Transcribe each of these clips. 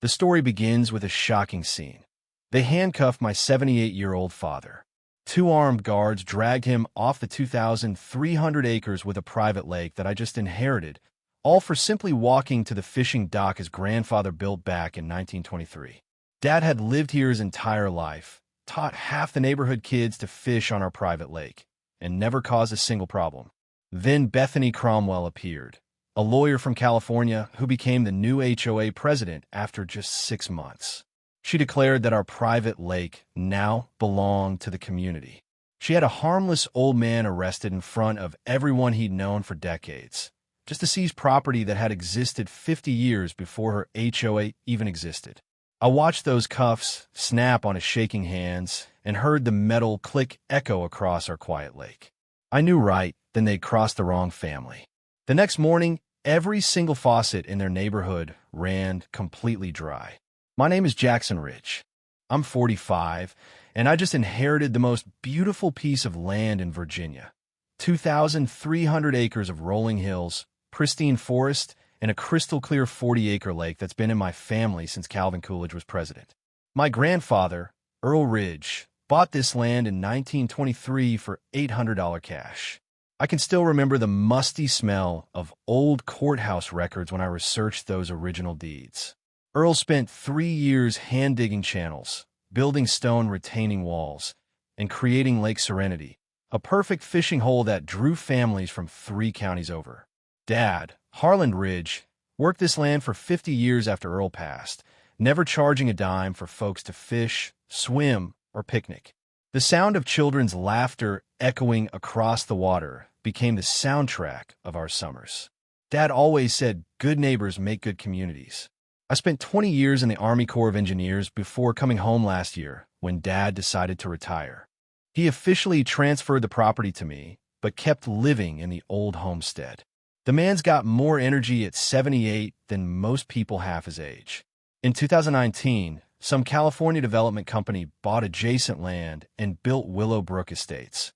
The story begins with a shocking scene. They handcuffed my 78-year-old father. Two armed guards dragged him off the 2,300 acres with a private lake that I just inherited, all for simply walking to the fishing dock his grandfather built back in 1923. Dad had lived here his entire life, taught half the neighborhood kids to fish on our private lake, and never caused a single problem. Then Bethany Cromwell appeared, a lawyer from California who became the new HOA president after just 6 months. She declared that our private lake now belonged to the community. She had a harmless old man arrested in front of everyone he'd known for decades, just to seize property that had existed 50 years before her HOA even existed. I watched those cuffs snap on his shaking hands and heard the metal click echo across our quiet lake. I knew right then they'd crossed the wrong family. The next morning, every single faucet in their neighborhood ran completely dry. My name is Jackson Rich. I'm 45, and I just inherited the most beautiful piece of land in Virginia. 2,300 acres of rolling hills, pristine forest, and a crystal-clear 40-acre lake that's been in my family since Calvin Coolidge was president. My grandfather, Earl Ridge, bought this land in 1923 for $800 cash. I can still remember the musty smell of old courthouse records when I researched those original deeds. Earl spent 3 years hand-digging channels, building stone retaining walls, and creating Lake Serenity, a perfect fishing hole that drew families from 3 counties over. Dad, Harland Ridge, worked this land for 50 years after Earl passed, never charging a dime for folks to fish, swim, or picnic. The sound of children's laughter echoing across the water became the soundtrack of our summers. Dad always said good neighbors make good communities. I spent 20 years in the Army Corps of Engineers before coming home last year when Dad decided to retire. He officially transferred the property to me, but kept living in the old homestead. The man's got more energy at 78 than most people half his age. In 2019, some California development company bought adjacent land and built Willowbrook Estates.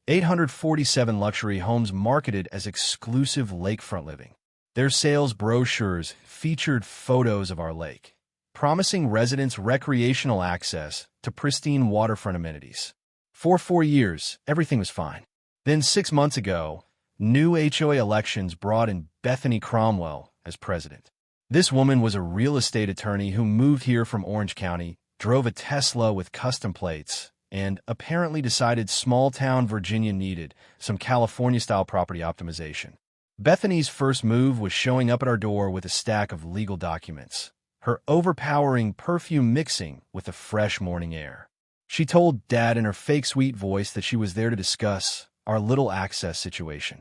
847 luxury homes marketed as exclusive lakefront living. Their sales brochures featured photos of our lake, promising residents recreational access to pristine waterfront amenities. For 4 years, everything was fine. Then 6 months ago, new HOA elections brought in Bethany Cromwell as president. This woman was a real estate attorney who moved here from Orange County, drove a Tesla with custom plates, and apparently decided small-town Virginia needed some California-style property optimization. Bethany's first move was showing up at our door with a stack of legal documents, her overpowering perfume mixing with the fresh morning air. She told Dad in her fake sweet voice that she was there to discuss our little access situation.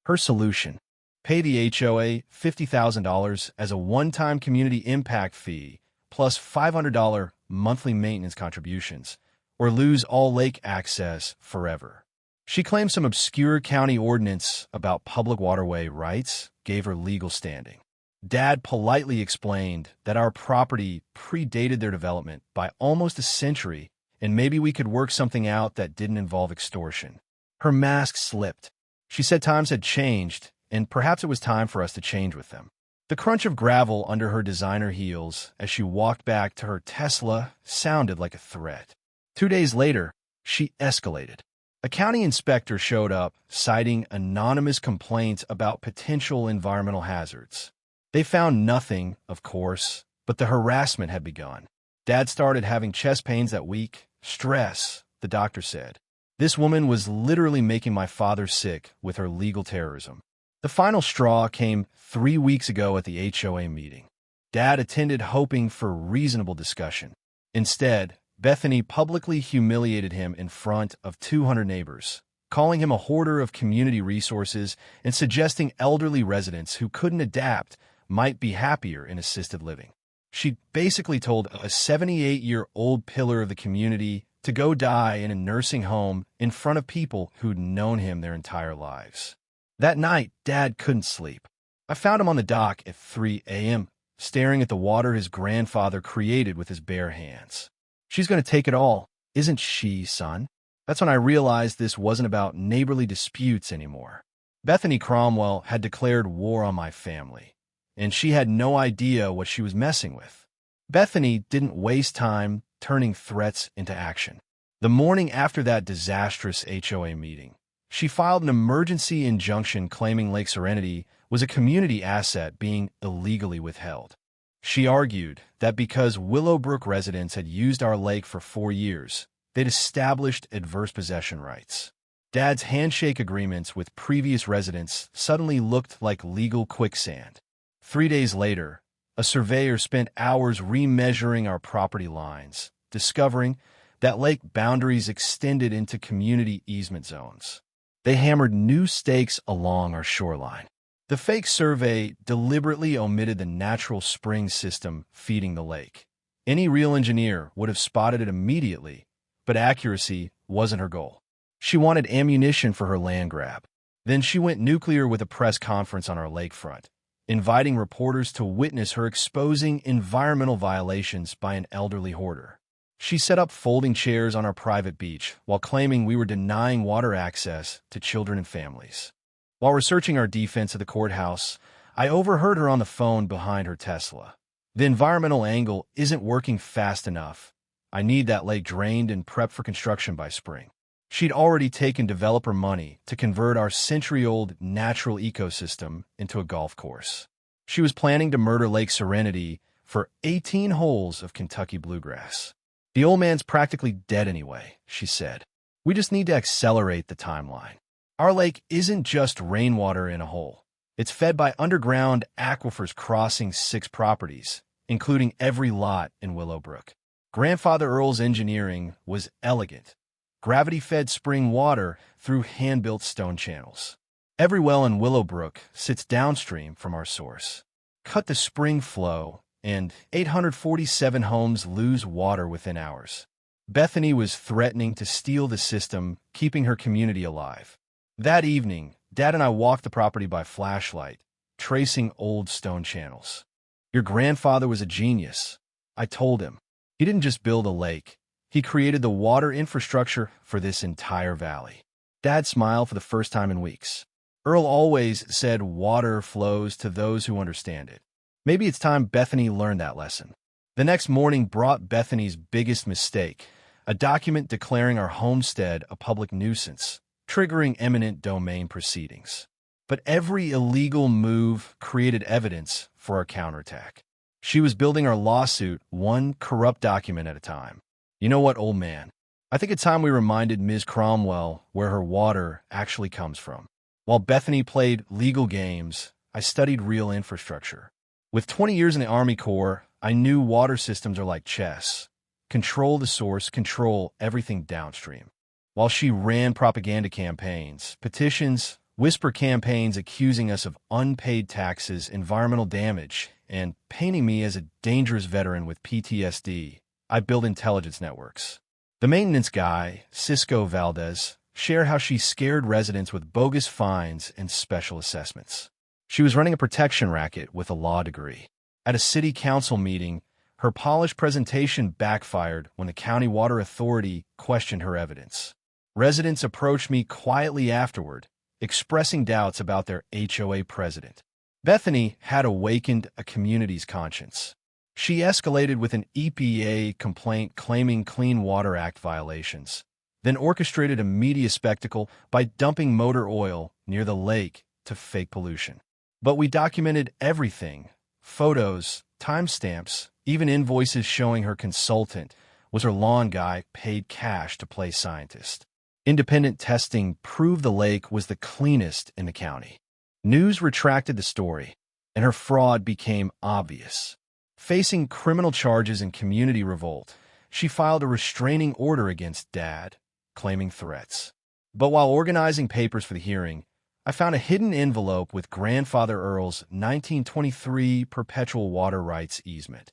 Her solution: pay the HOA $50,000 as a one-time community impact fee plus $500 monthly maintenance contributions, or lose all lake access forever. She claimed some obscure county ordinance about public waterway rights gave her legal standing. Dad politely explained that our property predated their development by almost a century, and maybe we could work something out that didn't involve extortion. Her mask slipped. She said times had changed, and perhaps it was time for us to change with them. The crunch of gravel under her designer heels as she walked back to her Tesla sounded like a threat. 2 days later, she escalated. A county inspector showed up, citing anonymous complaints about potential environmental hazards. They found nothing, of course, but the harassment had begun. Dad started having chest pains that week. Stress, the doctor said. This woman was literally making my father sick with her legal terrorism. The final straw came 3 weeks ago at the HOA meeting. Dad attended hoping for reasonable discussion. Instead, Bethany publicly humiliated him in front of 200 neighbors, calling him a hoarder of community resources and suggesting elderly residents who couldn't adapt might be happier in assisted living. She basically told a 78-year-old pillar of the community to go die in a nursing home in front of people who'd known him their entire lives. That night, Dad couldn't sleep. I found him on the dock at 3 a.m., staring at the water his grandfather created with his bare hands. She's going to take it all, isn't she, son? That's when I realized this wasn't about neighborly disputes anymore. Bethany Cromwell had declared war on my family, and she had no idea what she was messing with. Bethany didn't waste time turning threats into action. The morning after that disastrous HOA meeting, she filed an emergency injunction claiming Lake Serenity was a community asset being illegally withheld. She argued that because Willowbrook residents had used our lake for 4 years, they'd established adverse possession rights. Dad's handshake agreements with previous residents suddenly looked like legal quicksand. 3 days later, a surveyor spent hours remeasuring our property lines, discovering that lake boundaries extended into community easement zones. They hammered new stakes along our shoreline. The fake survey deliberately omitted the natural spring system feeding the lake. Any real engineer would have spotted it immediately, but accuracy wasn't her goal. She wanted ammunition for her land grab. Then she went nuclear with a press conference on our lakefront, inviting reporters to witness her exposing environmental violations by an elderly hoarder. She set up folding chairs on our private beach while claiming we were denying water access to children and families. While researching our defense at the courthouse, I overheard her on the phone behind her Tesla. The environmental angle isn't working fast enough. I need that lake drained and prepped for construction by spring. She'd already taken developer money to convert our century-old natural ecosystem into a golf course. She was planning to murder Lake Serenity for 18 holes of Kentucky bluegrass. The old man's practically dead anyway, she said. We just need to accelerate the timeline. Our lake isn't just rainwater in a hole. It's fed by underground aquifers crossing 6 properties, including every lot in Willowbrook. Grandfather Earl's engineering was elegant. Gravity-fed spring water through hand-built stone channels. Every well in Willowbrook sits downstream from our source. Cut the spring flow, and 847 homes lose water within hours. Bethany was threatening to steal the system, keeping her community alive. That evening, Dad and I walked the property by flashlight, tracing old stone channels. Your grandfather was a genius, I told him. He didn't just build a lake. He created the water infrastructure for this entire valley. Dad smiled for the first time in weeks. Earl always said water flows to those who understand it. Maybe it's time Bethany learned that lesson. The next morning brought Bethany's biggest mistake, a document declaring our homestead a public nuisance, triggering eminent domain proceedings. But every illegal move created evidence for our counterattack. She was building our lawsuit one corrupt document at a time. You know what, old man? I think it's time we reminded Ms. Cromwell where her water actually comes from. While Bethany played legal games, I studied real infrastructure. With 20 years in the Army Corps, I knew water systems are like chess. Control the source, control everything downstream. While she ran propaganda campaigns, petitions, whisper campaigns accusing us of unpaid taxes, environmental damage, and painting me as a dangerous veteran with PTSD, I built intelligence networks. The maintenance guy, Cisco Valdez, shared how she scared residents with bogus fines and special assessments. She was running a protection racket with a law degree. At a city council meeting, her polished presentation backfired when the County Water Authority questioned her evidence. Residents approached me quietly afterward, expressing doubts about their HOA president. Bethany had awakened a community's conscience. She escalated with an EPA complaint claiming Clean Water Act violations, then orchestrated a media spectacle by dumping motor oil near the lake to fake pollution. But we documented everything: photos, timestamps, even invoices showing her consultant was her lawn guy paid cash to play scientist. Independent testing proved the lake was the cleanest in the county. News retracted the story, and her fraud became obvious. Facing criminal charges and community revolt, she filed a restraining order against Dad, claiming threats. But while organizing papers for the hearing, I found a hidden envelope with Grandfather Earl's 1923 perpetual water rights easement,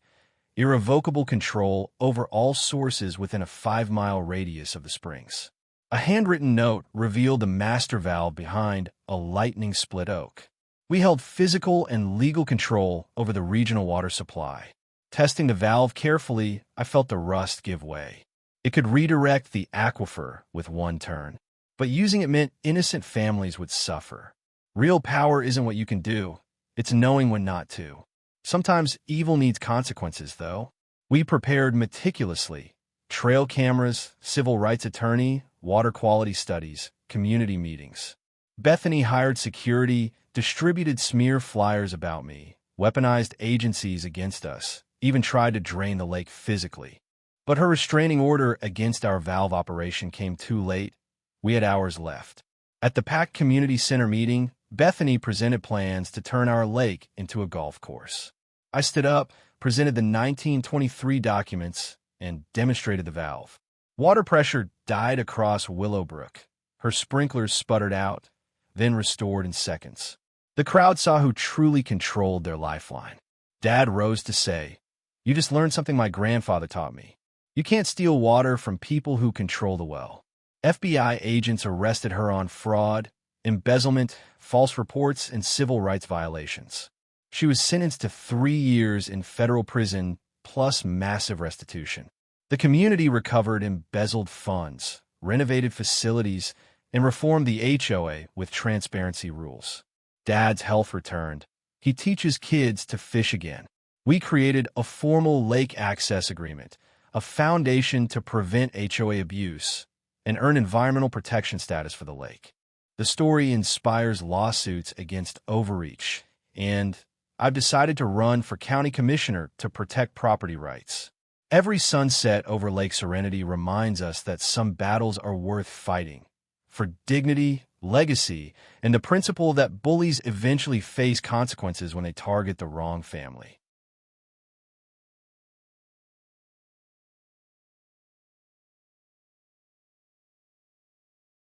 irrevocable control over all sources within a 5-mile radius of the springs. A handwritten note revealed the master valve behind a lightning-split oak. We held physical and legal control over the regional water supply. Testing the valve carefully, I felt the rust give way. It could redirect the aquifer with one turn, but using it meant innocent families would suffer. Real power isn't what you can do, it's knowing when not to. Sometimes evil needs consequences, though. We prepared meticulously: trail cameras, civil rights attorney, water quality studies, community meetings. Bethany hired security, distributed smear flyers about me, weaponized agencies against us, even tried to drain the lake physically. But her restraining order against our valve operation came too late. We had hours left. At the packed community center meeting, Bethany presented plans to turn our lake into a golf course. I stood up, presented the 1923 documents, and demonstrated the valve. Water pressure died across Willowbrook. Her sprinklers sputtered out, then restored in seconds. The crowd saw who truly controlled their lifeline. Dad rose to say, "You just learned something my grandfather taught me. You can't steal water from people who control the well." FBI agents arrested her on fraud, embezzlement, false reports, and civil rights violations. She was sentenced to 3 years in federal prison plus massive restitution. The community recovered embezzled funds, renovated facilities, and reformed the HOA with transparency rules. Dad's health returned. He teaches kids to fish again. We created a formal lake access agreement, a foundation to prevent HOA abuse, and earn environmental protection status for the lake. The story inspires lawsuits against overreach, and I've decided to run for county commissioner to protect property rights. Every sunset over Lake Serenity reminds us that some battles are worth fighting. For dignity, legacy, and the principle that bullies eventually face consequences when they target the wrong family.